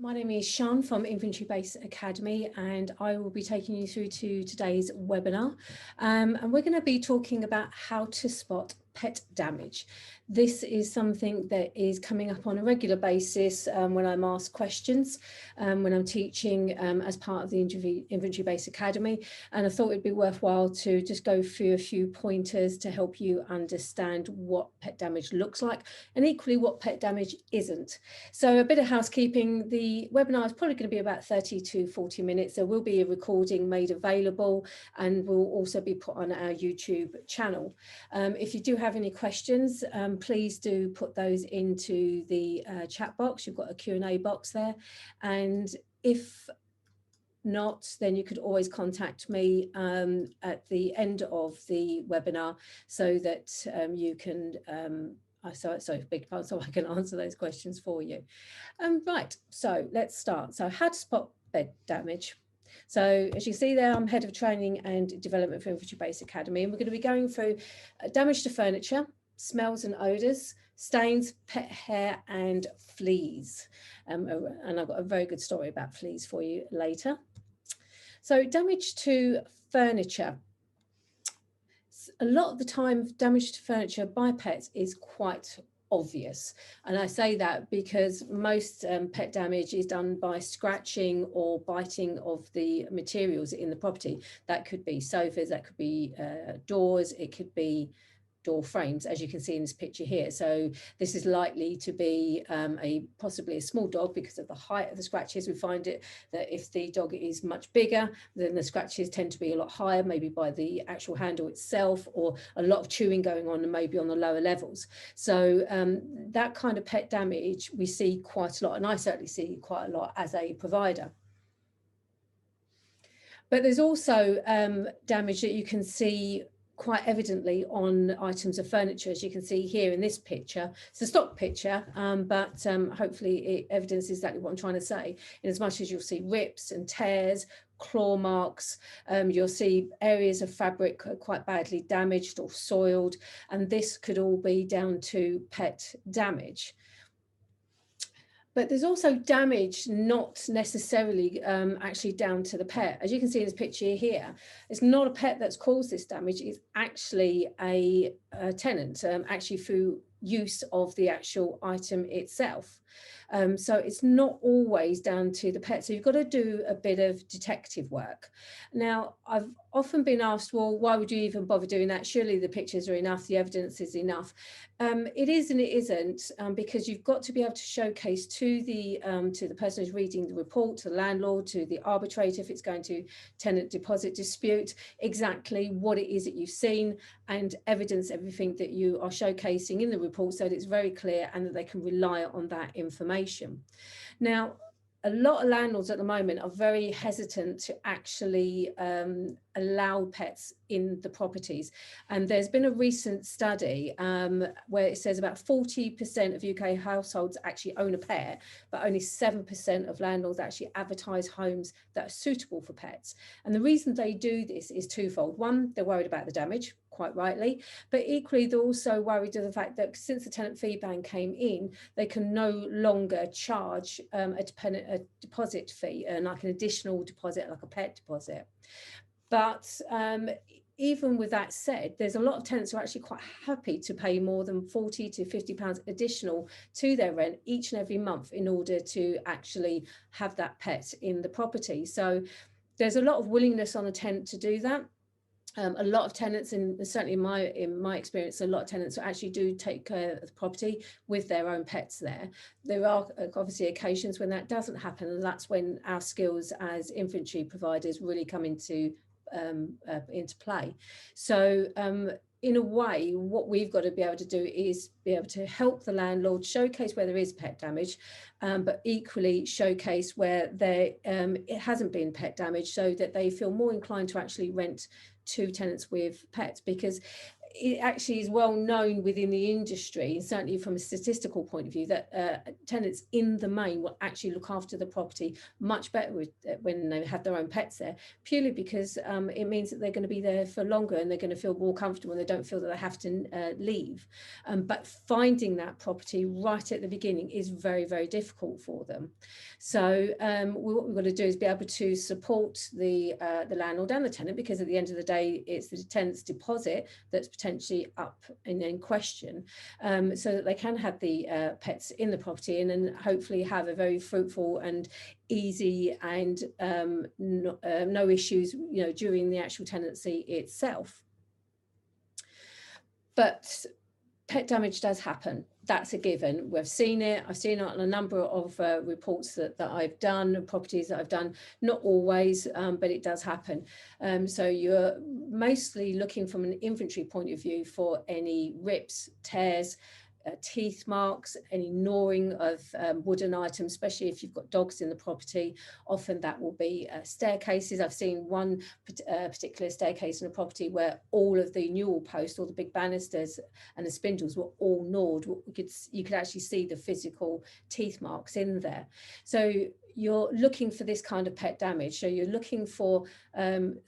My name is Sean from InventoryBase Academy, and I will be taking you through to today's webinar. And we're going to be talking about how to spot pet damage. This is something that is coming up on a regular basis when I'm asked questions, when I'm teaching as part of the InventoryBase Academy. And I thought it'd be worthwhile to just go through a few pointers to help you understand what pet damage looks like and equally what pet damage isn't. So a bit of housekeeping. The webinar is probably going to be about 30 to 40 minutes. There will be a recording made available and will also be put on our YouTube channel. If you do have any questions, please do put those into the chat box. You've got a Q&A box there. And if not, then you could always contact me at the end of the webinar so that you can so I can answer those questions for you. Right, so let's start. So how to spot bed damage. So as you see there, I'm head of training and development for InventoryBase Academy, and we're going to be going through damage to furniture, smells and odours, stains, pet hair and fleas. And I've got a very good story about fleas for you later. So damage to furniture. A lot of the time, damage to furniture by pets is quite obvious. And I say that because most pet damage is done by scratching or biting of the materials in the property. That could be sofas, that could be doors, it could be door frames, as you can see in this picture here. So this is likely to be possibly a small dog because of the height of the scratches. We find it that if the dog is much bigger, then the scratches tend to be a lot higher, maybe by the actual handle itself, or a lot of chewing going on and maybe on the lower levels. So that kind of pet damage we see quite a lot, and I certainly see quite a lot as a provider. But there's also damage that you can see quite evidently on items of furniture, as you can see here in this picture. It's a stock picture, but hopefully it evidences exactly what I'm trying to say, in as much as you'll see rips and tears, claw marks, you'll see areas of fabric quite badly damaged or soiled, and this could all be down to pet damage. But there's also damage not necessarily actually down to the pet. As you can see in this picture here, it's not a pet that's caused this damage, it's actually a tenant, actually through use of the actual item itself. So it's not always down to the pet. So you've got to do a bit of detective work. Now, I've often been asked, well, why would you even bother doing that? Surely the pictures are enough, the evidence is enough. It is and it isn't, because you've got to be able to showcase to the person who's reading the report, to the landlord, to the arbitrator, if it's going to tenant deposit dispute, exactly what it is that you've seen, and evidence everything that you are showcasing in the report so that it's very clear and that they can rely on that information. Now, a lot of landlords at the moment are very hesitant to actually allow pets in the properties. And there's been a recent study where it says about 40% of UK households actually own a pet, but only 7% of landlords actually advertise homes that are suitable for pets. And the reason they do this is twofold. One, they're worried about the damage, quite rightly, but equally they're also worried of the fact that since the tenant fee ban came in, they can no longer charge a deposit fee, like an additional deposit, like a pet deposit. But even with that said, there's a lot of tenants who are actually quite happy to pay more than £40 to £50 additional to their rent each and every month in order to actually have that pet in the property. So there's a lot of willingness on a tenant to do that. A lot of tenants, and certainly in my experience, a lot of tenants actually do take care of the property with their own pets there. There are obviously occasions when that doesn't happen, and that's when our skills as inventory providers really come into play. So in a way, what we've got to be able to do is be able to help the landlord showcase where there is pet damage, but equally showcase where there it hasn't been pet damage, so that they feel more inclined to actually rent to tenants with pets. Because it actually is well known within the industry, and certainly from a statistical point of view, that tenants in the main will actually look after the property much better when they have their own pets there, purely because it means that they're going to be there for longer and they're going to feel more comfortable and they don't feel that they have to leave. But finding that property right at the beginning is very, very difficult for them. So what we've got to do is be able to support the landlord and the tenant, because at the end of the day, it's the tenant's deposit that's potentially up in question, so that they can have the pets in the property and then hopefully have a very fruitful and easy and no issues, you know, during the actual tenancy itself. But pet damage does happen. That's a given. We've seen it. I've seen it on a number of reports that I've done, properties that I've done, not always, but it does happen. So you're mostly looking from an inventory point of view for any rips, tears, teeth marks, any gnawing of wooden items, especially if you've got dogs in the property. Often that will be staircases. I've seen one particular staircase in a property where all of the newel posts, all the big banisters and the spindles were all gnawed. You could actually see the physical teeth marks in there. So you're looking for this kind of pet damage. So you're looking for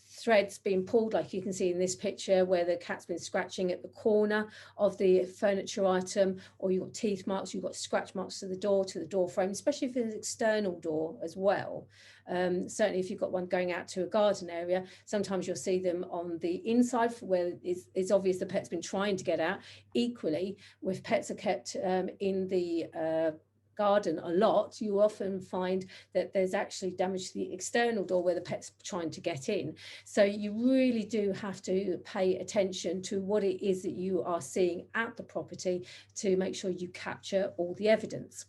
threads being pulled, like you can see in this picture, where the cat's been scratching at the corner of the furniture item, or you've got teeth marks, you've got scratch marks to the door frame, especially if it's an external door as well. Certainly if you've got one going out to a garden area, sometimes you'll see them on the inside where it's obvious the pet's been trying to get out. Equally, if pets are kept in the garden a lot, you often find that there's actually damage to the external door where the pet's trying to get in. So you really do have to pay attention to what it is that you are seeing at the property to make sure you capture all the evidence.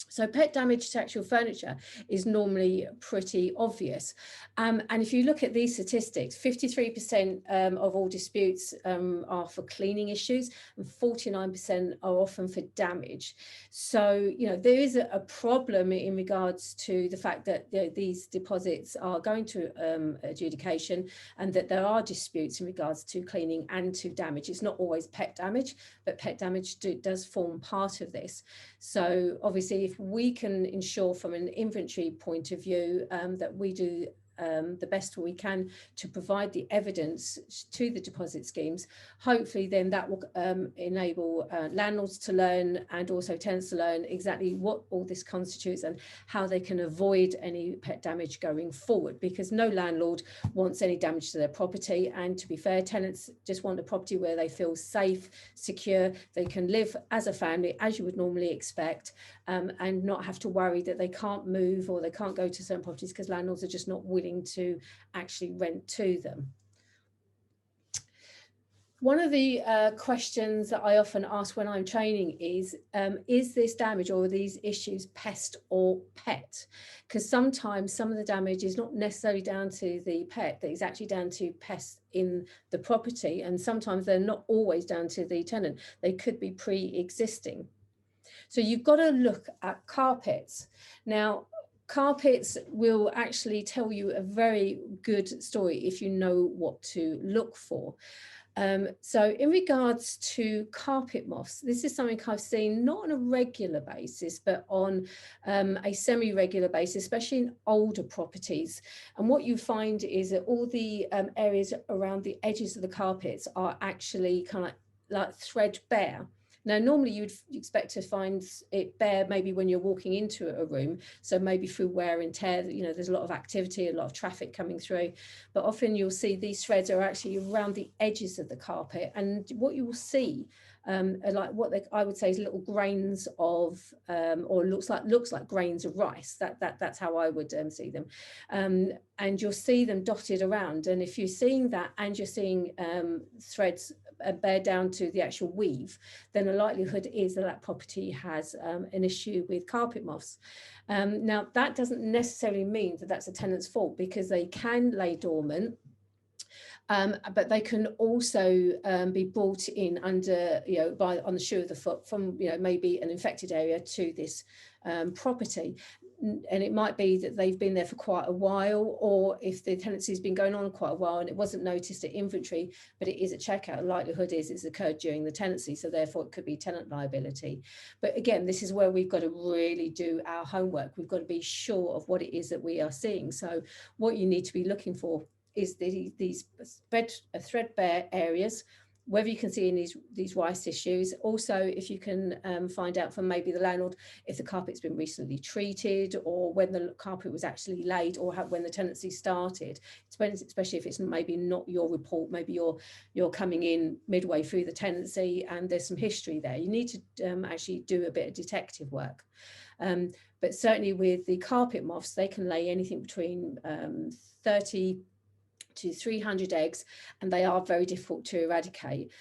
So pet damage to actual furniture is normally pretty obvious. And if you look at these statistics, 53% of all disputes are for cleaning issues and 49% are often for damage. So, you know, there is a problem in regards to the fact that these deposits are going to adjudication, and that there are disputes in regards to cleaning and to damage. It's not always pet damage, but pet damage does form part of this. So obviously, if we can ensure from an inventory point of view that we do the best we can to provide the evidence to the deposit schemes, hopefully then that will enable landlords to learn and also tenants to learn exactly what all this constitutes and how they can avoid any pet damage going forward, because no landlord wants any damage to their property. And to be fair, tenants just want a property where they feel safe, secure, they can live as a family as you would normally expect, and not have to worry that they can't move or they can't go to certain properties because landlords are just not willing to actually rent to them. One of the questions that I often ask when I'm training is this damage or these issues pest or pet? Because sometimes some of the damage is not necessarily down to the pet, that is actually down to pests in the property, and sometimes they're not always down to the tenant. They could be pre-existing. So you've got to look at carpets. Now, carpets will actually tell you a very good story if you know what to look for. So in regards to carpet moths, this is something I've seen not on a regular basis, but on a semi-regular basis, especially in older properties. And what you find is that all the areas around the edges of the carpets are actually kind of like threadbare. Now, normally you'd expect to find it bare maybe when you're walking into a room, so maybe through wear and tear, you know, there's a lot of activity, a lot of traffic coming through, but often you'll see these threads are actually around the edges of the carpet, and what you will see are like what I would say is little grains of, or looks like grains of rice. That's how I would see them, and you'll see them dotted around. And if you're seeing that and you're seeing threads bear down to the actual weave, then the likelihood is that that property has an issue with carpet moths. Now, that doesn't necessarily mean that that's a tenant's fault, because they can lay dormant. But they can also be brought in under, you know, on the shoe of the foot from, you know, maybe an infected area to this property. and it might be that they've been there for quite a while, or if the tenancy has been going on quite a while and it wasn't noticed at inventory, but it is at checkout, the likelihood is it's occurred during the tenancy, so therefore it could be tenant liability. But again, this is where we've got to really do our homework. We've got to be sure of what it is that we are seeing. So what you need to be looking for is these threadbare areas, whether you can see in these rice issues. Also, if you can find out from maybe the landlord if the carpet's been recently treated, or when the carpet was actually laid, or when the tenancy started, especially if it's maybe not your report, maybe you're coming in midway through the tenancy and there's some history there. You need to actually do a bit of detective work. But certainly with the carpet moths, they can lay anything between 30 to 300 eggs, and they are very difficult to eradicate.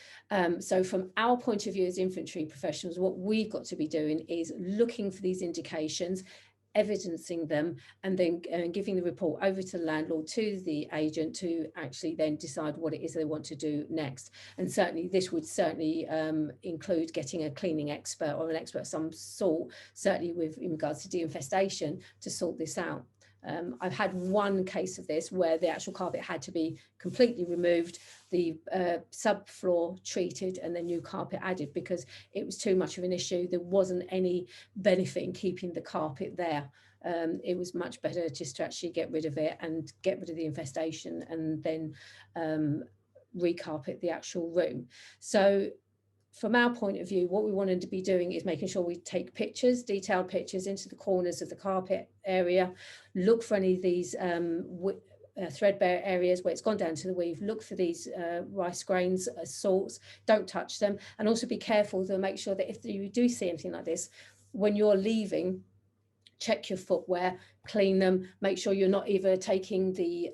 So from our point of view as inventory professionals, what we've got to be doing is looking for these indications, evidencing them, and then giving the report over to the landlord, to the agent, to actually then decide what it is they want to do next. And certainly this would certainly include getting a cleaning expert or an expert of some sort, certainly in regards to de-infestation, to sort this out. I've had one case of this where the actual carpet had to be completely removed, the subfloor treated, and then new carpet added because it was too much of an issue. There wasn't any benefit in keeping the carpet there. It was much better just to actually get rid of it and get rid of the infestation, and then recarpet the actual room. So from our point of view, what we wanted to be doing is making sure we take pictures, detailed pictures into the corners of the carpet area, look for any of these threadbare areas where it's gone down to the weave, look for these rice grains, salts, don't touch them, and also be careful to make sure that if you do see anything like this, when you're leaving, check your footwear, clean them, make sure you're not either taking the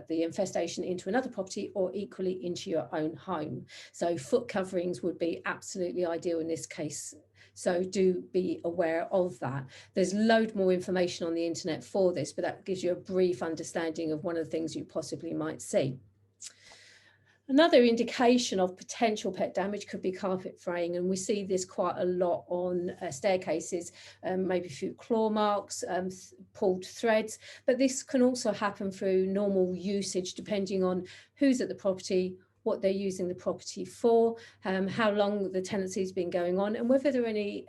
infestation into another property or equally into your own home. So foot coverings would be absolutely ideal in this case. So do be aware of that. There's loads more information on the internet for this, but that gives you a brief understanding of one of the things you possibly might see. Another indication of potential pet damage could be carpet fraying, and we see this quite a lot on staircases, maybe a few claw marks, pulled threads, but this can also happen through normal usage depending on who's at the property, what they're using the property for, how long the tenancy has been going on, and whether there are any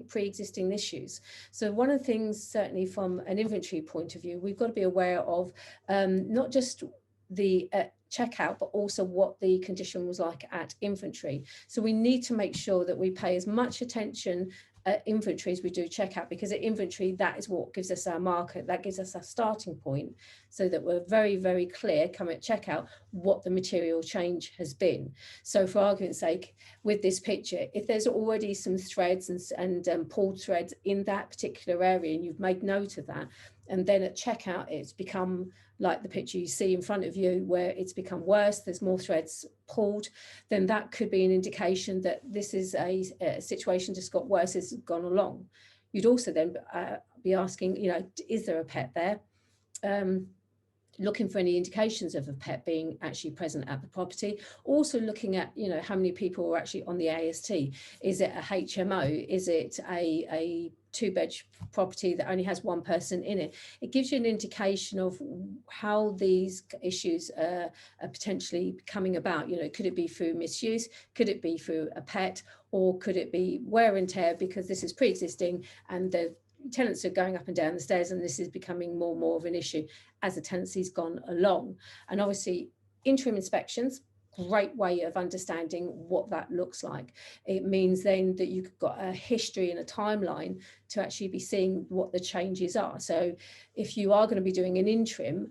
pre-existing issues. So one of the things, certainly from an inventory point of view, we've got to be aware of not just the checkout, but also what the condition was like at inventory. So we need to make sure that we pay as much attention at inventory as we do checkout, because at inventory, that is what gives us our marker, that gives us our starting point, so that we're very, very clear coming at checkout what the material change has been. So for argument's sake, with this picture, if there's already some threads and pulled threads in that particular area, and you've made note of that, and then at checkout, it's become like the picture you see in front of you where it's become worse, there's more threads pulled, then that could be an indication that this is a situation just got worse as it's gone along. You'd also then be asking, you know, is there a pet there? Looking for any indications of a pet being actually present at the property. Also looking at, you know, how many people are actually on the AST. Is it a HMO? Is it a two-bed property that only has one person in it? It gives you an indication of how these issues are potentially coming about. You know, could it be through misuse? Could it be through a pet? Or could it be wear and tear because this is pre-existing and the tenants are going up and down the stairs, and this is becoming more and more of an issue as the tenancy's gone along. And obviously interim inspections, great way of understanding what that looks like. It means then that you've got a history and a timeline to actually be seeing what the changes are. So if you are going to be doing an interim,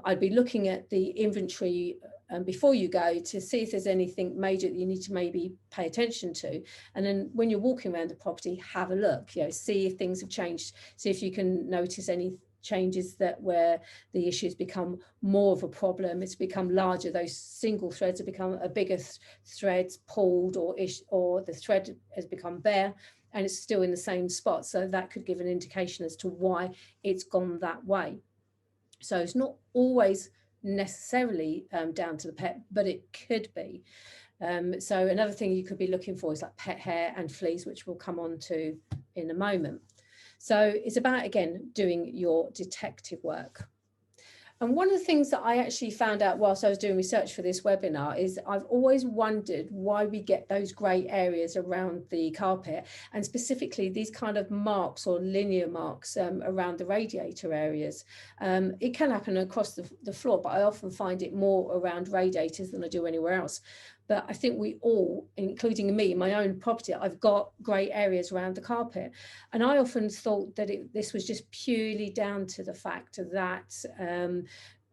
I'd be looking at the inventory before you go to see if there's anything major that you need to maybe pay attention to. And then when you're walking around the property, have a look, you know, see if things have changed, see if you can notice any changes that where the issues become more of a problem, it's become larger, those single threads have become a bigger threads pulled, or the thread has become bare and it's still in the same spot. So that could give an indication as to why it's gone that way. So it's not always necessarily down to the pet, but it could be. So another thing you could be looking for is like pet hair and fleas, which we'll come on to in a moment. So it's about, again, doing your detective work. And one of the things that I actually found out whilst I was doing research for this webinar is I've always wondered why we get those grey areas around the carpet, and specifically these kind of marks or linear marks around the radiator areas. It can happen across the floor, but I often find it more around radiators than I do anywhere else. But I think we all, including me, my own property, I've got grey areas around the carpet. And I often thought that this was just purely down to the fact that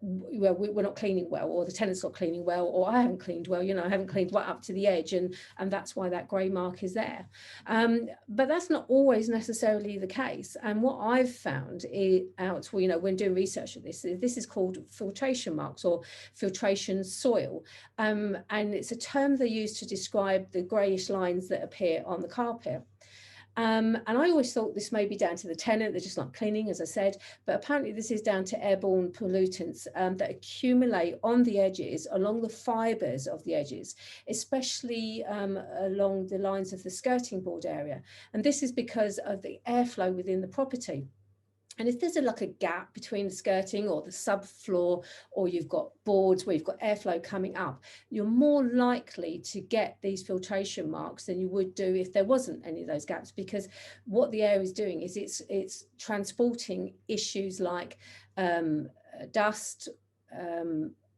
well, we're not cleaning well, or the tenant's not cleaning well, or I haven't cleaned well, you know, I haven't cleaned right up to the edge, and that's why that grey mark is there. But that's not always necessarily the case. And what I've found out, you know, when doing research on this is called filtration marks or filtration soil. And it's a term they use to describe the greyish lines that appear on the carpet. And I always thought this may be down to the tenant, they're just not cleaning, as I said, but apparently this is down to airborne pollutants that accumulate on the edges, along the fibres of the edges, especially along the lines of the skirting board area. And this is because of the airflow within the property. And if there's like a gap between the skirting or the subfloor, or you've got boards where you've got airflow coming up, you're more likely to get these filtration marks than you would do if there wasn't any of those gaps, because what the air is doing is it's transporting issues like dust.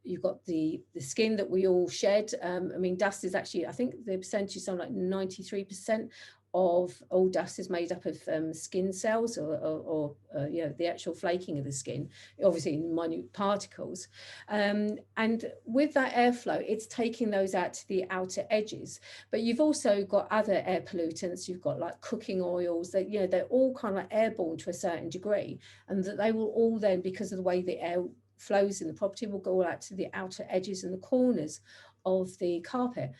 You've got the skin that we all shed. I mean, dust is actually, I think the percentage is something like 93% of all dust is made up of skin cells, or you know, the actual flaking of the skin, obviously in minute particles. And with that airflow, it's taking those out to the outer edges. But you've also got other air pollutants. You've got like cooking oils that, you know, they're all kind of like airborne to a certain degree, and that they will all then, because of the way the air flows in the property, will go out to the outer edges and the corners of the carpet.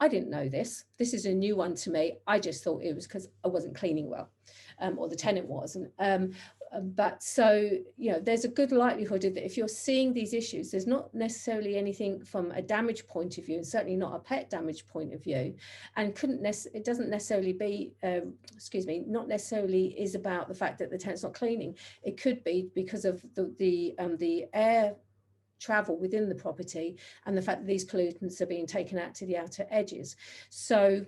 I didn't know this. This is a new one to me. I just thought it was because I wasn't cleaning well, or the tenant wasn't. But so, you know, there's a good likelihood that if you're seeing these issues, there's not necessarily anything from a damage point of view, and certainly not a pet damage point of view, and it doesn't necessarily be, not necessarily is about the fact that the tenant's not cleaning. It could be because of the air travel within the property, and the fact that these pollutants are being taken out to the outer edges. So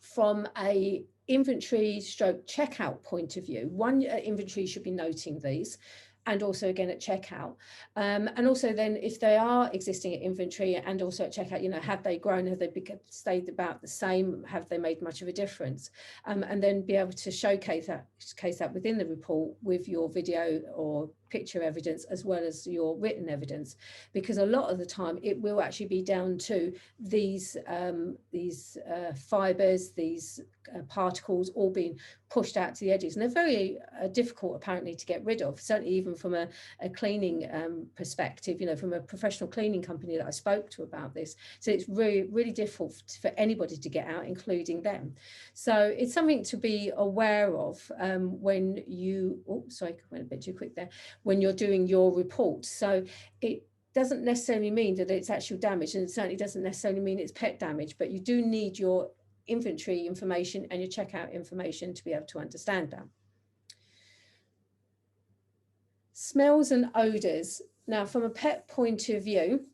from a inventory stroke checkout point of view, one, inventory should be noting these, and also again at checkout, and also then if they are existing at inventory and also at checkout, you know, have they grown, have they stayed about the same, have they made much of a difference, and then be able to showcase that within the report with your video or picture evidence as well as your written evidence, because a lot of the time it will actually be down to these fibers, these particles all being pushed out to the edges, and they're very difficult apparently to get rid of, certainly even from a cleaning perspective, you know, from a professional cleaning company that I spoke to about this. So it's really, really difficult for anybody to get out, including them. So it's something to be aware of when you, oh, sorry, I went a bit too quick there, when you're doing your report. So it doesn't necessarily mean that it's actual damage, and it certainly doesn't necessarily mean it's pet damage, but you do need your inventory information and your checkout information to be able to understand that. Smells and odours. Now, from a pet point of view,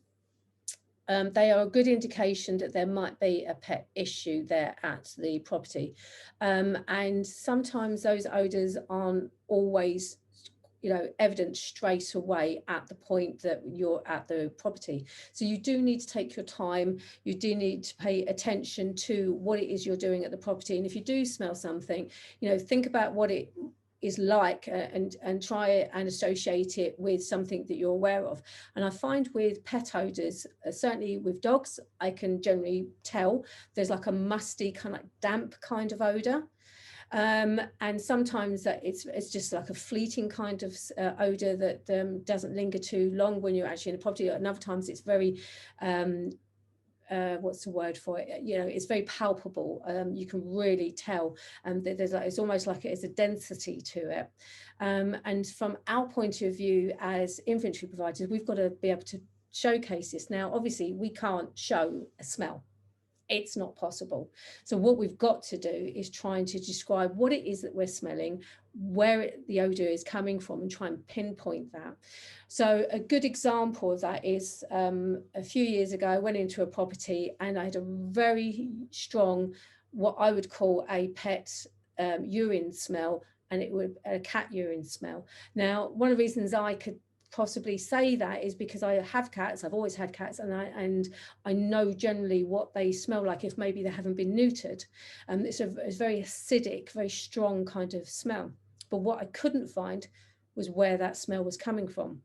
they are a good indication that there might be a pet issue there at the property. And sometimes those odours aren't always, you know, evident straight away at the point that you're at the property. So you do need to take your time. You do need to pay attention to what it is you're doing at the property. And if you do smell something, you know, think about what it is like and try and associate it with something that you're aware of. And I find with pet odors, certainly with dogs, I can generally tell there's like a musty kind of like damp kind of odor. And sometimes it's just like a fleeting kind of odor that doesn't linger too long when you're actually in a property. And other times it's very what's the word for it, you know, it's very palpable. You can really tell that there's like, it's almost like it's a density to it. And from our point of view as inventory providers, we've got to be able to showcase this. Now obviously we can't show a smell, It's not possible. So what we've got to do is trying to describe what it is that we're smelling, where the odour is coming from, and try and pinpoint that. So a good example of that is a few years ago, I went into a property and I had a very strong, what I would call a pet urine smell, and it would a cat urine smell. Now, one of the reasons I could possibly say that is because I have cats. I've always had cats, and I know generally what they smell like if maybe they haven't been neutered. It's a very acidic, very strong kind of smell. But what I couldn't find was where that smell was coming from.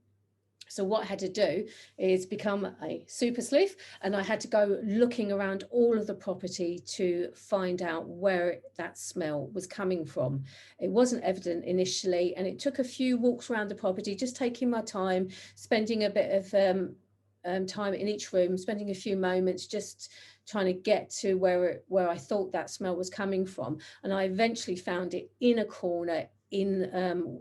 So what I had to do is become a super sleuth, and I had to go looking around all of the property to find out where that smell was coming from. It wasn't evident initially, and it took a few walks around the property, just taking my time, spending a bit of time in each room, spending a few moments just trying to get to where I thought that smell was coming from. And I eventually found it in a corner in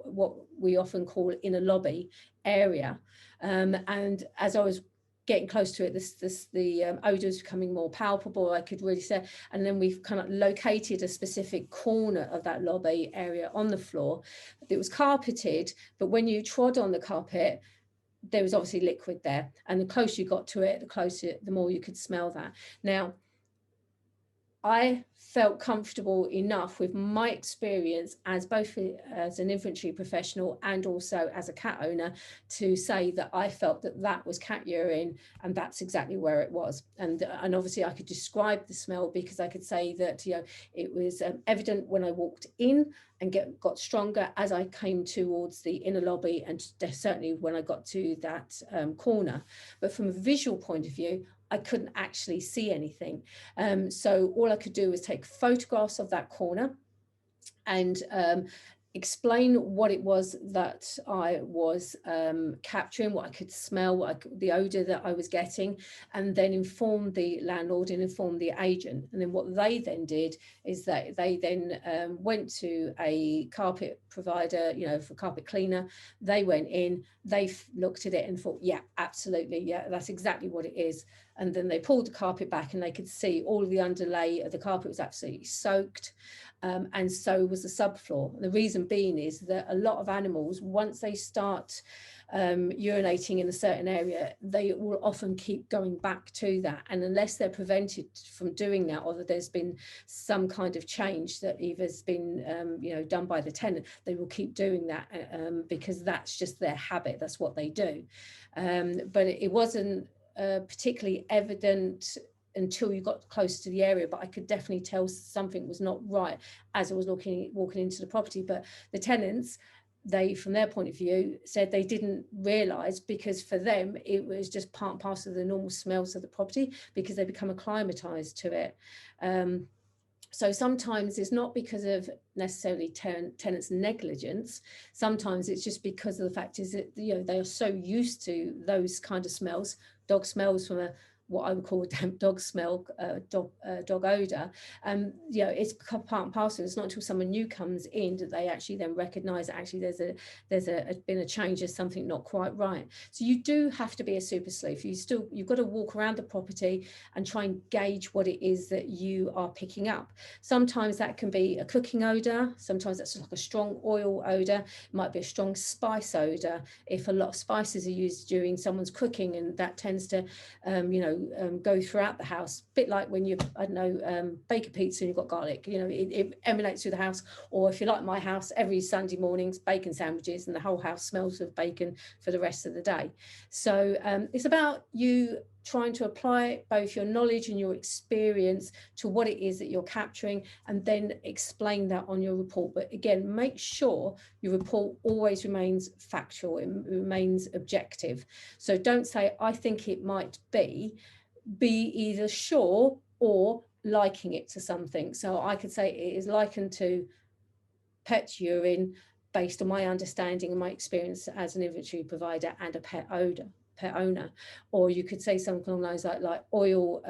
what we often call in a lobby area. And as I was getting close to it, the odour was becoming more palpable, I could really say. And then we've kind of located a specific corner of that lobby area on the floor. It was carpeted, but when you trod on the carpet, there was obviously liquid there. And the closer you got to it, the more you could smell that. Now, I felt comfortable enough with my experience as both as an inventory professional and also as a cat owner to say that I felt that that was cat urine, and that's exactly where it was. And obviously I could describe the smell because I could say that, you know, it was evident when I walked in and got stronger as I came towards the inner lobby, and certainly when I got to that corner. But from a visual point of view, I couldn't actually see anything. So all I could do was take photographs of that corner and explain what it was that I was capturing, what I could smell, the odour that I was getting, and then inform the landlord and inform the agent. And then what they then did is that they then went to a carpet provider, you know, for carpet cleaner. They went in, they looked at it and thought, yeah, absolutely, yeah, that's exactly what it is. And then they pulled the carpet back and they could see all of the underlay of the carpet was absolutely soaked. And so was the subfloor. The reason being is that a lot of animals, once they start urinating in a certain area, they will often keep going back to that. And unless they're prevented from doing that, or that there's been some kind of change that either has been you know, done by the tenant, they will keep doing that because that's just their habit. That's what they do. But it wasn't particularly evident until you got close to the area, but I could definitely tell something was not right as I was walking into the property. But the tenants, they, from their point of view, said they didn't realise, because for them it was just part and parcel of the normal smells of the property because they become acclimatised to it. So sometimes it's not because of necessarily tenants' negligence. Sometimes it's just because of the fact is that, you know, they are so used to those kind of smells, dog smells from what I would call a damp dog smell, dog odour. You know, it's part and parcel. It's not until someone new comes in that they actually then recognise that actually there's been a change, there's something not quite right. So you do have to be a super sleuth. You've got to walk around the property and try and gauge what it is that you are picking up. Sometimes that can be a cooking odour. Sometimes that's like a strong oil odour. It might be a strong spice odour if a lot of spices are used during someone's cooking, and that tends to you know, go throughout the house, a bit like when you, I don't know, bake a pizza and you've got garlic, you know, it emanates through the house. Or if you like my house, every Sunday mornings, bacon sandwiches, and the whole house smells of bacon for the rest of the day. So it's about you trying to apply both your knowledge and your experience to what it is that you're capturing, and then explain that on your report. But again, make sure your report always remains factual, it remains objective. So don't say, I think it might be either sure or liking it to something. So I could say it is likened to pet urine based on my understanding and my experience as an inventory provider and a pet odour. pet owner. Or you could say something along those like oil,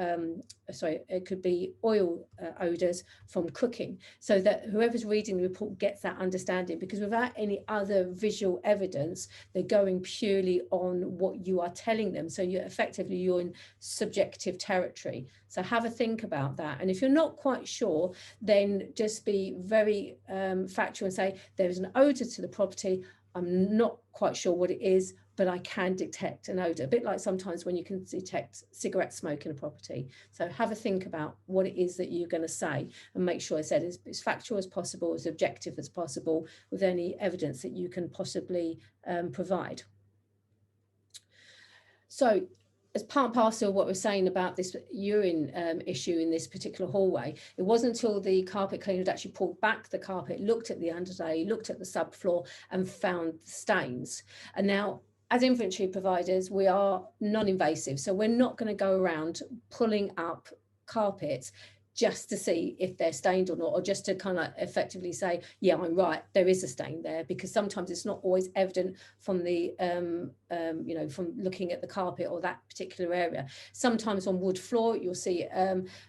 it could be oil odours from cooking, so that whoever's reading the report gets that understanding, because without any other visual evidence, they're going purely on what you are telling them. So you're in subjective territory. So have a think about that. And if you're not quite sure, then just be very factual and say, there is an odour to the property. I'm not quite sure what it is, but I can detect an odour. A bit like sometimes when you can detect cigarette smoke in a property. So have a think about what it is that you're going to say, and make sure I said as factual as possible, as objective as possible, with any evidence that you can possibly provide. So as part and parcel of what we're saying about this urine issue in this particular hallway, it wasn't until the carpet cleaner had actually pulled back the carpet, looked at the underlay, looked at the subfloor, and found stains. And now, as inventory providers, we are non-invasive, so we're not going to go around pulling up carpets just to see if they're stained or not, or just to kind of effectively say, yeah, I'm right, there is a stain there, because sometimes it's not always evident from the, from looking at the carpet or that particular area. Sometimes on wood floor, you'll see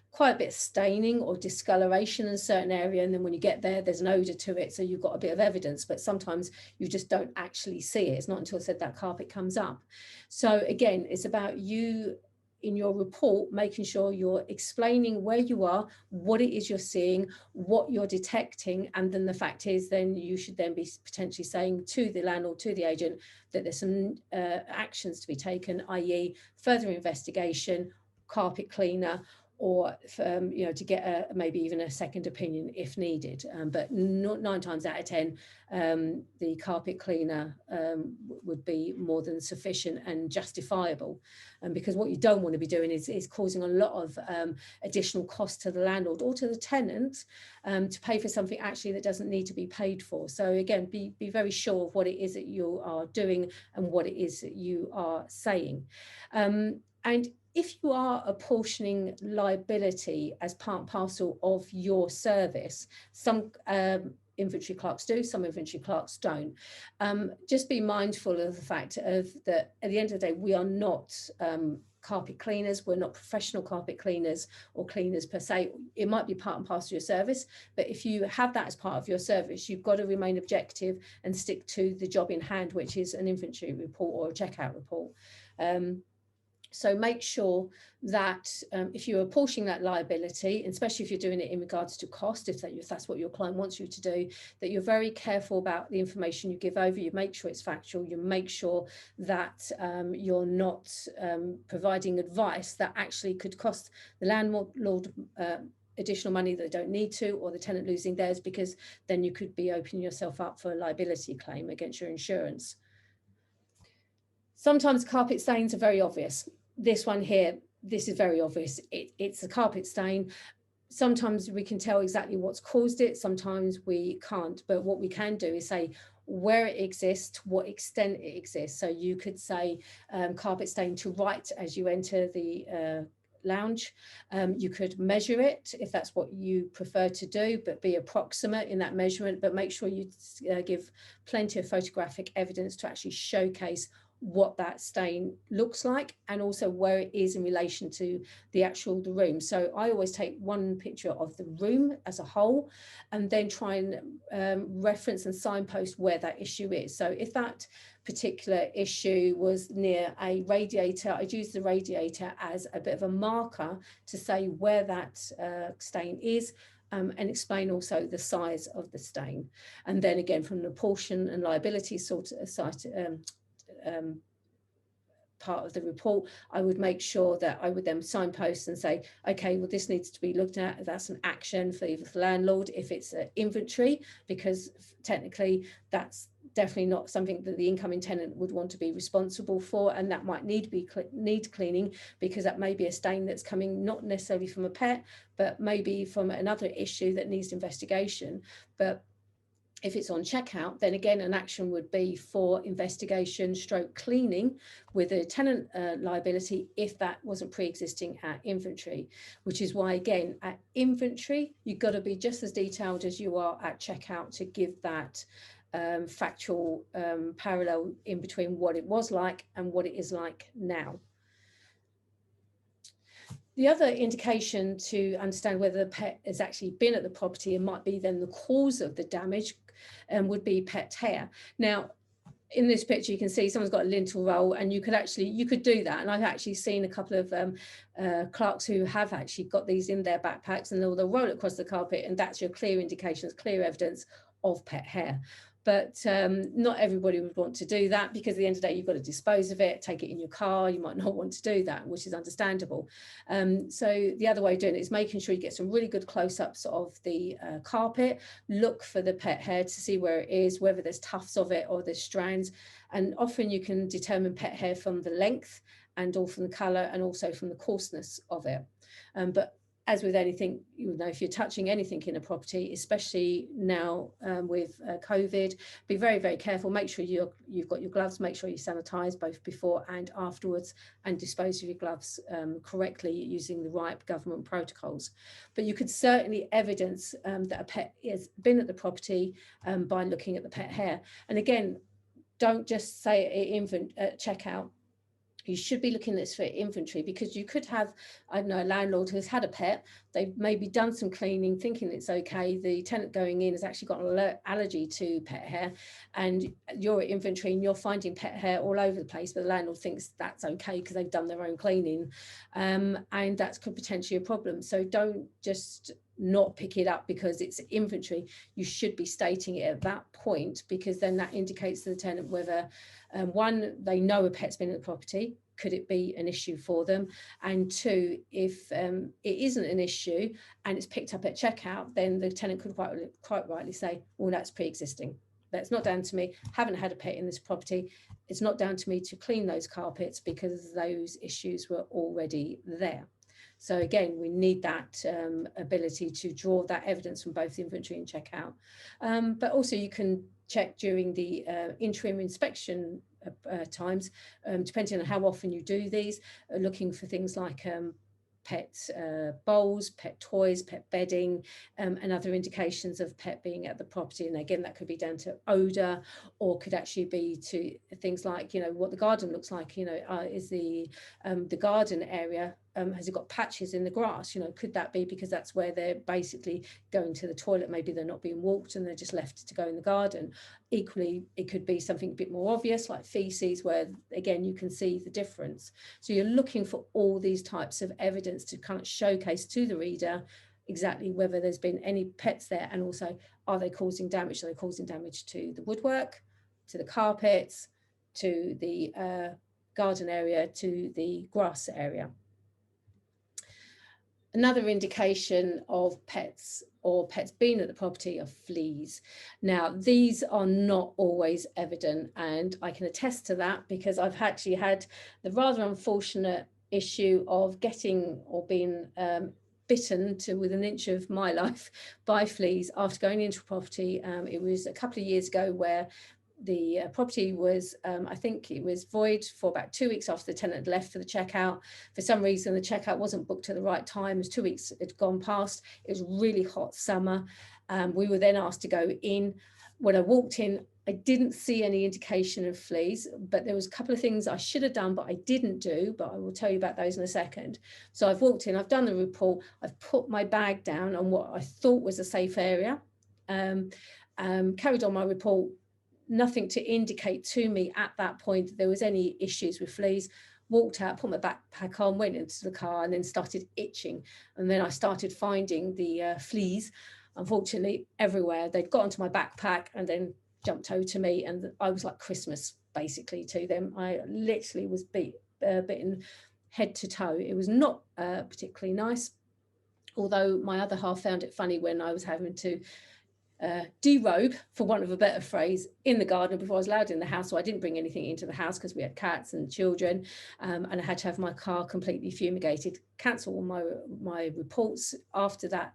quite a bit of staining or discoloration in a certain area, and then when you get there, there's an odour to it, so you've got a bit of evidence, but sometimes you just don't actually see it. It's not until I said that carpet comes up. So again, it's about you in your report, making sure you're explaining where you are, what it is you're seeing, what you're detecting, and then the fact is, then you should then be potentially saying to the landlord, to the agent, that there's some actions to be taken, i.e. further investigation, carpet cleaner, or to get maybe even a second opinion if needed. But 9 times out of 10, the carpet cleaner would be more than sufficient and justifiable. Because what you don't want to be doing is causing a lot of additional cost to the landlord or to the tenant to pay for something actually that doesn't need to be paid for. So again, be very sure of what it is that you are doing and what it is that you are saying. And if you are apportioning liability as part and parcel of your service, some inventory clerks do, some inventory clerks don't. Just be mindful of the fact that at the end of the day, we are not carpet cleaners. We're not professional carpet cleaners or cleaners per se. It might be part and parcel of your service, but if you have that as part of your service, you've got to remain objective and stick to the job in hand, which is an inventory report or a checkout report. So make sure that if you're apportioning that liability, especially if you're doing it in regards to cost, if that's what your client wants you to do, that you're very careful about the information you give over. You make sure it's factual. You make sure that you're not providing advice that actually could cost the landlord additional money that they don't need to, or the tenant losing theirs, because then you could be opening yourself up for a liability claim against your insurance. Sometimes carpet stains are very obvious. This one here, this is very obvious. It's a carpet stain. Sometimes we can tell exactly what's caused it. Sometimes we can't. But what we can do is say where it exists, to what extent it exists. So you could say carpet stain to right as you enter the lounge. You could measure it if that's what you prefer to do, but be approximate in that measurement, but make sure you give plenty of photographic evidence to actually showcase what that stain looks like, and also where it is in relation to the room. So I always take one picture of the room as a whole, and then try and reference and signpost where that issue is. So if that particular issue was near a radiator, I'd use the radiator as a bit of a marker to say where that stain is, and explain also the size of the stain. And then again, from the portion and liability sort of site, part of the report, I would make sure that I would then signpost and say, okay, well, this needs to be looked at. That's an action for either the landlord if it's an inventory, because technically that's definitely not something that the incoming tenant would want to be responsible for, and that might need cleaning, because that may be a stain that's coming not necessarily from a pet, but maybe from another issue that needs investigation. But if it's on checkout, then again, an action would be for investigation / cleaning with a tenant liability if that wasn't pre-existing at inventory, which is why, again, at inventory, you've got to be just as detailed as you are at checkout to give that factual parallel in between what it was like and what it is like now. The other indication to understand whether the pet has actually been at the property and might be then the cause of the damage would be pet hair. Now, in this picture, you can see someone's got a lintel roll, and you could do that. And I've actually seen a couple of clerks who have actually got these in their backpacks, and they'll roll it across the carpet, and that's your clear indications, clear evidence of pet hair. But not everybody would want to do that, because at the end of the day, you've got to dispose of it, take it in your car. You might not want to do that, which is understandable. So the other way of doing it is making sure you get some really good close-ups of the carpet, look for the pet hair to see where it is, whether there's tufts of it or there's strands. And often you can determine pet hair from the length and all from the colour and also from the coarseness of it. But as with anything, you know, if you're touching anything in a property, especially now with COVID, be very, very careful. Make sure you've got your gloves, make sure you sanitize both before and afterwards, and dispose of your gloves correctly using the right government protocols. But you could certainly evidence that a pet has been at the property by looking at the pet hair. And again, don't just say at checkout. You should be looking at this for inventory, because you could have, I don't know, a landlord who's had a pet. They've maybe done some cleaning thinking it's okay. The tenant going in has actually got an allergy to pet hair, and you're at inventory and you're finding pet hair all over the place, but the landlord thinks that's okay because they've done their own cleaning, and that could potentially be a problem. So don't just not pick it up because it's inventory. You should be stating it at that point, because then that indicates to the tenant whether one, they know a pet's been in the property, could it be an issue for them, and two, if it isn't an issue and it's picked up at checkout, then the tenant could quite rightly say, well, that's pre-existing, that's not down to me, haven't had a pet in this property, it's not down to me to clean those carpets because those issues were already there. So again, we need that ability to draw that evidence from both inventory and checkout. But also you can check during the interim inspection times, depending on how often you do these, looking for things like pet bowls, pet toys, pet bedding, and other indications of pet being at the property. And again, that could be down to odour, or could actually be to things like, you know, what the garden looks like. You know, is the garden area, has it got patches in the grass? You know, could that be because that's where they're basically going to the toilet? Maybe they're not being walked and they're just left to go in the garden. Equally, it could be something a bit more obvious like feces, where again you can see the difference. So you're looking for all these types of evidence to kind of showcase to the reader exactly whether there's been any pets there, and also are they causing damage? Are they causing damage to the woodwork, to the carpets, to the garden area, to the grass area? Another indication of pets or pets being at the property are fleas. Now, these are not always evident, and I can attest to that because I've actually had the rather unfortunate issue of getting or being bitten to within an inch of my life by fleas after going into a property. It was a couple of years ago where the property was, I think it was void for about 2 weeks after the tenant had left for the checkout. For some reason, the checkout wasn't booked at the right time. It was 2 weeks had gone past. It was really hot summer. We were then asked to go in. When I walked in, I didn't see any indication of fleas, but there was a couple of things I should have done, but I didn't do, but I will tell you about those in a second. So I've walked in, I've done the report, I've put my bag down on what I thought was a safe area, carried on my report. Nothing to indicate to me at that point that there was any issues with fleas. Walked out, put my backpack on, went into the car, and then started itching. And then I started finding the fleas, unfortunately, everywhere. They'd got onto my backpack and then jumped over to me, and I was like Christmas, basically, to them. I literally was bitten head to toe. It was not particularly nice, although my other half found it funny when I was having to derobe, for want of a better phrase, in the garden before I was allowed in the house. So I didn't bring anything into the house because we had cats and children, and I had to have my car completely fumigated, cancel all my reports after that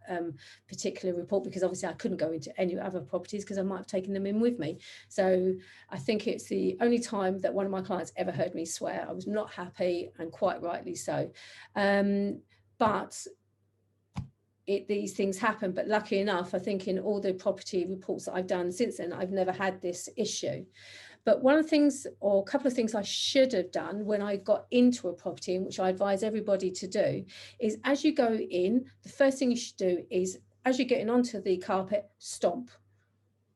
particular report, because obviously I couldn't go into any other properties because I might have taken them in with me. So I think it's the only time that one of my clients ever heard me swear. I was not happy, and quite rightly so. But these things happen. But lucky enough, I think in all the property reports that I've done since then, I've never had this issue. But one of the things, or a couple of things I should have done when I got into a property, and which I advise everybody to do, is as you go in, the first thing you should do is, as you're getting onto the carpet, stomp.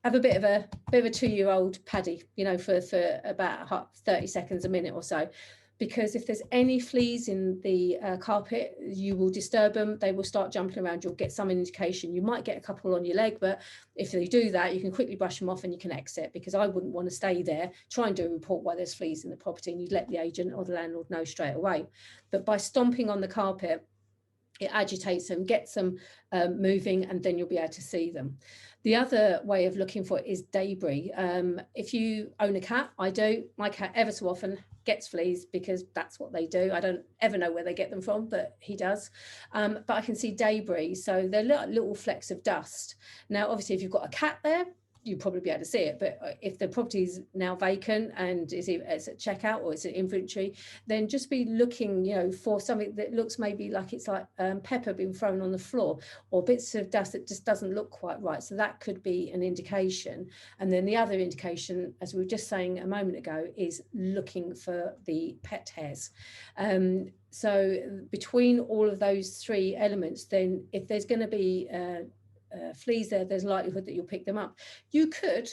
Have a bit of a 2-year-old paddy, you know, for about 30 seconds, a minute or so. Because if there's any fleas in the carpet, you will disturb them. They will start jumping around. You'll get some indication. You might get a couple on your leg, but if they do that, you can quickly brush them off and you can exit, because I wouldn't want to stay there, try and do a report while there's fleas in the property, and you'd let the agent or the landlord know straight away. But by stomping on the carpet, it agitates them, gets them moving, and then you'll be able to see them. The other way of looking for it is debris. If you own a cat, I do, my cat ever so often gets fleas because that's what they do. I don't ever know where they get them from, but he does. But I can see debris, so they're little flecks of dust. Now, obviously, if you've got a cat there, you'd probably be able to see it. But if the property is now vacant and it's at checkout or it's an inventory, then just be looking, you know, for something that looks maybe like it's like pepper being thrown on the floor, or bits of dust that just doesn't look quite right. So that could be an indication. And then the other indication, as we were just saying a moment ago, is looking for the pet hairs. So between all of those three elements, then if there's going to be fleas there, there's likelihood that you'll pick them up. You could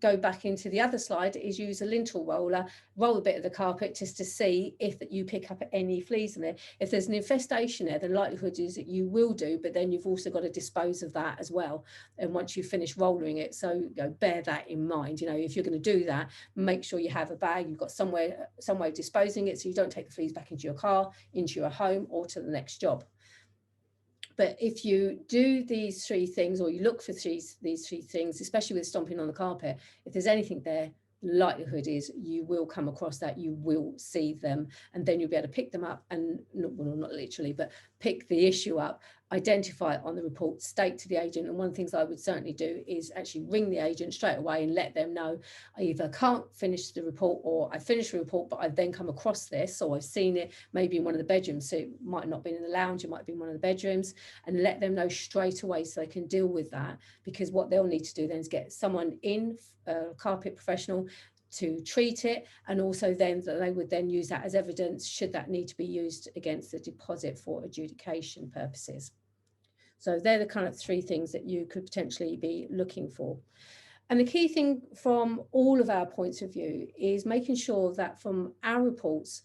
go back into the other slide, is use a lintel roller, roll a bit of the carpet just to see if that you pick up any fleas in there. If there's an infestation there, the likelihood is that you will do, but then you've also got to dispose of that as well. And once you finish rolling it, so you know, bear that in mind. You know, if you're going to do that, make sure you have a bag, you've got some way of disposing it, so you don't take the fleas back into your car, into your home, or to the next job. But if you do these three things, or you look for these three things, especially with stomping on the carpet, if there's anything there, likelihood is you will come across that, you will see them, and then you'll be able to pick them up and, well, not literally, but pick the issue up, identify it on the report, state to the agent. And one of the things I would certainly do is actually ring the agent straight away and let them know I either can't finish the report, or I finish the report, but I've then come across this, or I've seen it maybe in one of the bedrooms. So it might not be in the lounge, it might be in one of the bedrooms, and let them know straight away so they can deal with that. Because what they'll need to do then is get someone in, a carpet professional, to treat it, and also then that they would then use that as evidence should that need to be used against the deposit for adjudication purposes. So they're the kind of three things that you could potentially be looking for. And the key thing from all of our points of view is making sure that from our reports,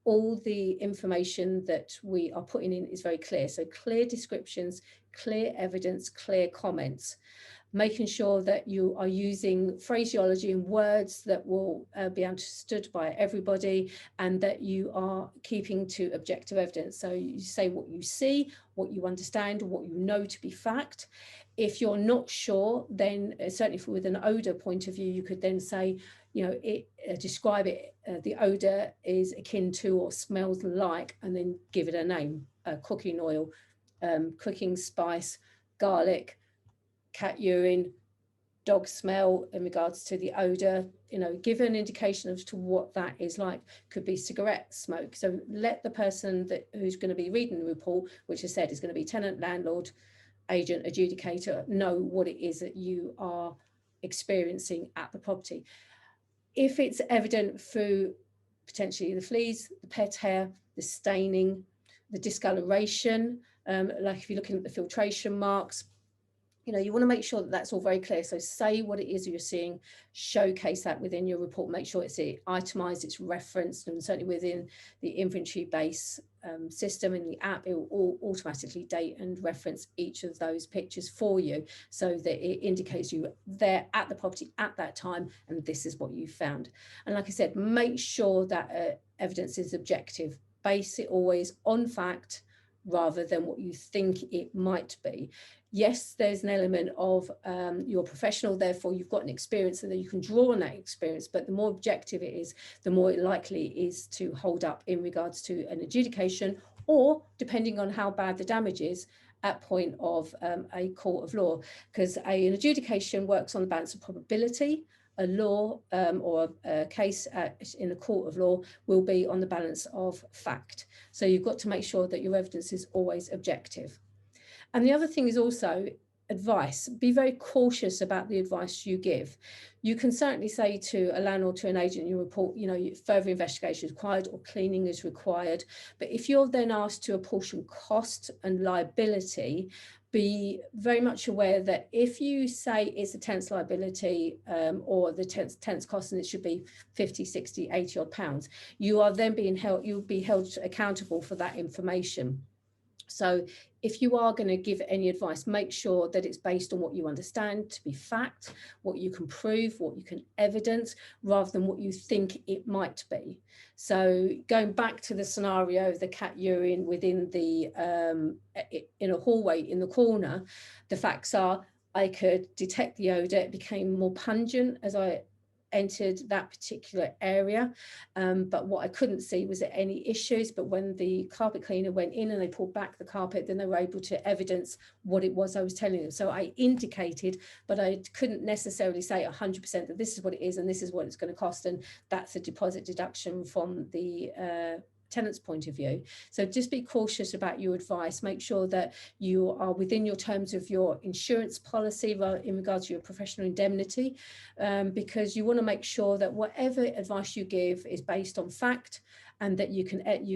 all the information that we are putting in is very clear. So clear descriptions, clear evidence, clear comments. Making sure that you are using phraseology and words that will be understood by everybody, and that you are keeping to objective evidence. So you say what you see, what you understand, what you know to be fact. If you're not sure, then certainly with an odour point of view, you could then say, you know, describe it, the odour is akin to or smells like, and then give it a name, cooking oil, cooking spice, garlic, cat urine, dog smell in regards to the odour, you know, give an indication as to what that is like. Could be cigarette smoke. So let the person who's going to be reading the report, which I said is going to be tenant, landlord, agent, adjudicator, know what it is that you are experiencing at the property. If it's evident through potentially the fleas, the pet hair, the staining, the discoloration, like if you're looking at the filtration marks, you know, you want to make sure that that's all very clear. So say what it is you're seeing, showcase that within your report, make sure it's itemized, it's referenced, and certainly within the InventoryBase system in the app, it will all automatically date and reference each of those pictures for you, so that it indicates you there at the property at that time, and this is what you found. And like I said, make sure that evidence is objective. Base it always on fact rather than what you think it might be. Yes, there's an element of you're professional, therefore you've got an experience and then you can draw on that experience, but the more objective it is, the more likely it is to hold up in regards to an adjudication, or depending on how bad the damage is, at point of a court of law, because an adjudication works on the balance of probability. A law or a case in the court of law will be on the balance of fact. So you've got to make sure that your evidence is always objective. And the other thing is also advice. Be very cautious about the advice you give. You can certainly say to a landlord, to an agent, you report, further investigation is required or cleaning is required. But if you're then asked to apportion cost and liability, be very much aware that if you say it's a tenant's liability or the tenant's cost and it should be 50, 60, 80 odd pounds, you are then being held, you'll be held accountable for that information. So if you are going to give any advice, make sure that it's based on what you understand to be fact, what you can prove, what you can evidence, rather than what you think it might be. So going back to the scenario of the cat urine within the in a hallway in the corner, the facts are I could detect the odour. It became more pungent as I entered that particular area, but what I couldn't see was there any issues. But when the carpet cleaner went in and they pulled back the carpet, then they were able to evidence what it was I was telling them. So I indicated, but I couldn't necessarily say 100% that this is what it is and this is what it's going to cost, and that's a deposit deduction from the tenant's point of view. So just be cautious about your advice. Make sure that you are within your terms of your insurance policy in regards to your professional indemnity, because you want to make sure that whatever advice you give is based on fact, and that you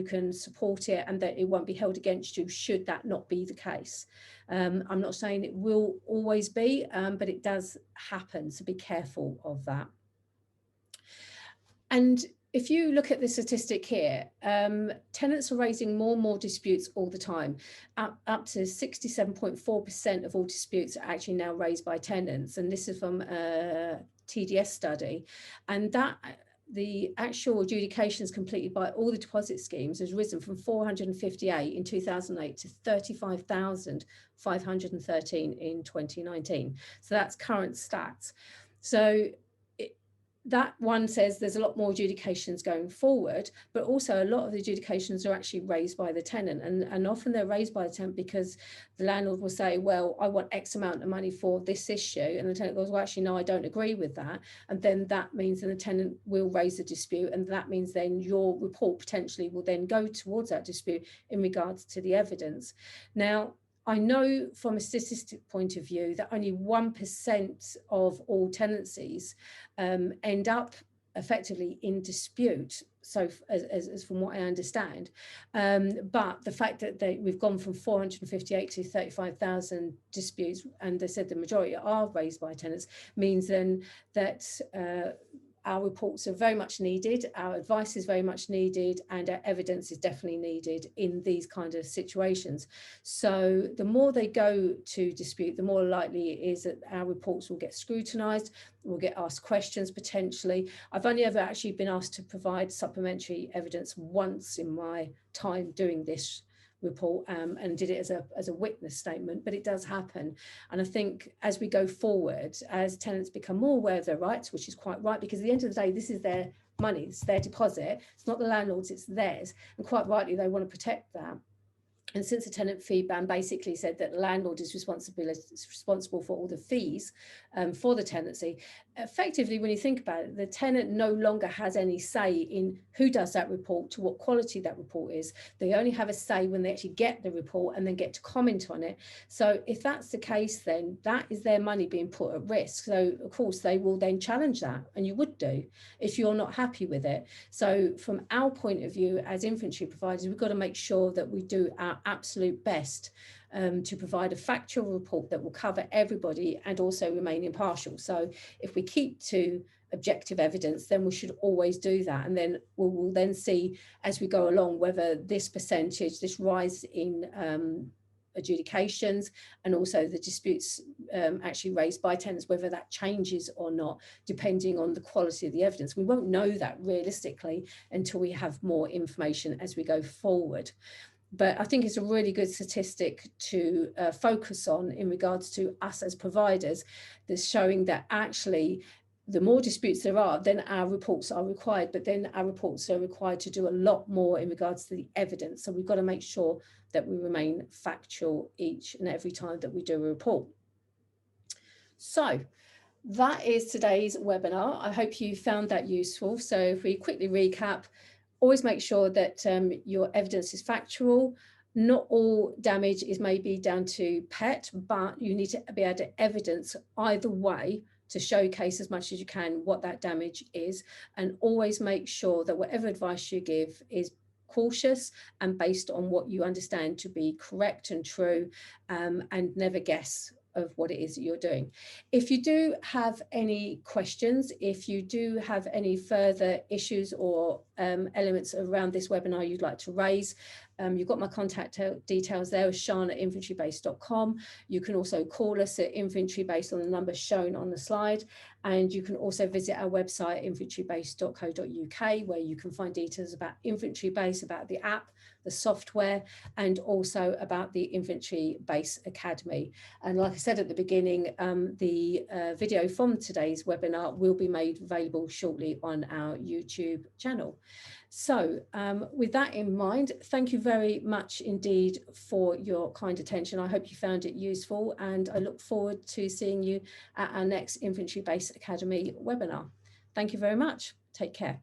can support it, and that it won't be held against you should that not be the case. I'm not saying it will always be, but it does happen, so be careful of that. And if you look at the statistic here, tenants are raising more and more disputes all the time. Up to 67.4% of all disputes are actually now raised by tenants. And this is from a TDS study. And that the actual adjudications completed by all the deposit schemes has risen from 458 in 2008 to 35,513 in 2019. So that's current stats. So that one says there's a lot more adjudications going forward, but also a lot of the adjudications are actually raised by the tenant. And often they're raised by the tenant because the landlord will say, well, I want X amount of money for this issue. And the tenant goes, well, actually, no, I don't agree with that. And then that means that the tenant will raise a dispute. And that means then your report potentially will then go towards that dispute in regards to the evidence. Now, I know from a statistic point of view that only 1% of all tenancies end up effectively in dispute. So as from what I understand, but the fact that we've gone from 458 to 35,000 disputes, and they said the majority are raised by tenants, means then that our reports are very much needed, our advice is very much needed, and our evidence is definitely needed in these kind of situations. So the more they go to dispute, the more likely it is that our reports will get scrutinised, we'll get asked questions potentially. I've only ever actually been asked to provide supplementary evidence once in my time doing this report, and did it as a witness statement, but it does happen. And I think as we go forward, as tenants become more aware of their rights, which is quite right, because at the end of the day, this is their money, it's their deposit, it's not the landlord's, it's theirs, and quite rightly they want to protect that. And since the tenant fee ban basically said that the landlord is responsible for all the fees for the tenancy, effectively, when you think about it, the tenant no longer has any say in who does that report, to what quality that report is. They only have a say when they actually get the report and then get to comment on it. So if that's the case, then that is their money being put at risk. So of course they will then challenge that, and you would do if you're not happy with it. So from our point of view as inventory providers, we've got to make sure that we do our absolute best to provide a factual report that will cover everybody and also remain impartial. So if we keep to objective evidence, then we should always do that, and then we'll then see as we go along whether this percentage, this rise in adjudications and also the disputes actually raised by tenants, whether that changes or not, depending on the quality of the evidence. We won't know that realistically until we have more information as we go forward. But I think it's a really good statistic to focus on in regards to us as providers, that's showing that actually the more disputes there are, then our reports are required, but then our reports are required to do a lot more in regards to the evidence. So we've got to make sure that we remain factual each and every time that we do a report. So that is today's webinar. I hope you found that useful. So if we quickly recap, always make sure that your evidence is factual. Not all damage is maybe down to pet, but you need to be able to evidence either way to showcase as much as you can what that damage is, and always make sure that whatever advice you give is cautious and based on what you understand to be correct and true, and never guess of what it is that you're doing. If you do have any questions, if you do have any further issues or elements around this webinar you'd like to raise, you've got my contact details there, Sian@InventoryBase.com. You can also call us at InventoryBase on the number shown on the slide. And you can also visit our website, inventorybase.co.uk, where you can find details about InventoryBase, about the app, the software, and also about the InventoryBase Academy. And like I said at the beginning, the video from today's webinar will be made available shortly on our YouTube channel. So with that in mind, thank you very much indeed for your kind attention. I hope you found it useful, and I look forward to seeing you at our next InventoryBase Academy webinar. Thank you very much. Take care.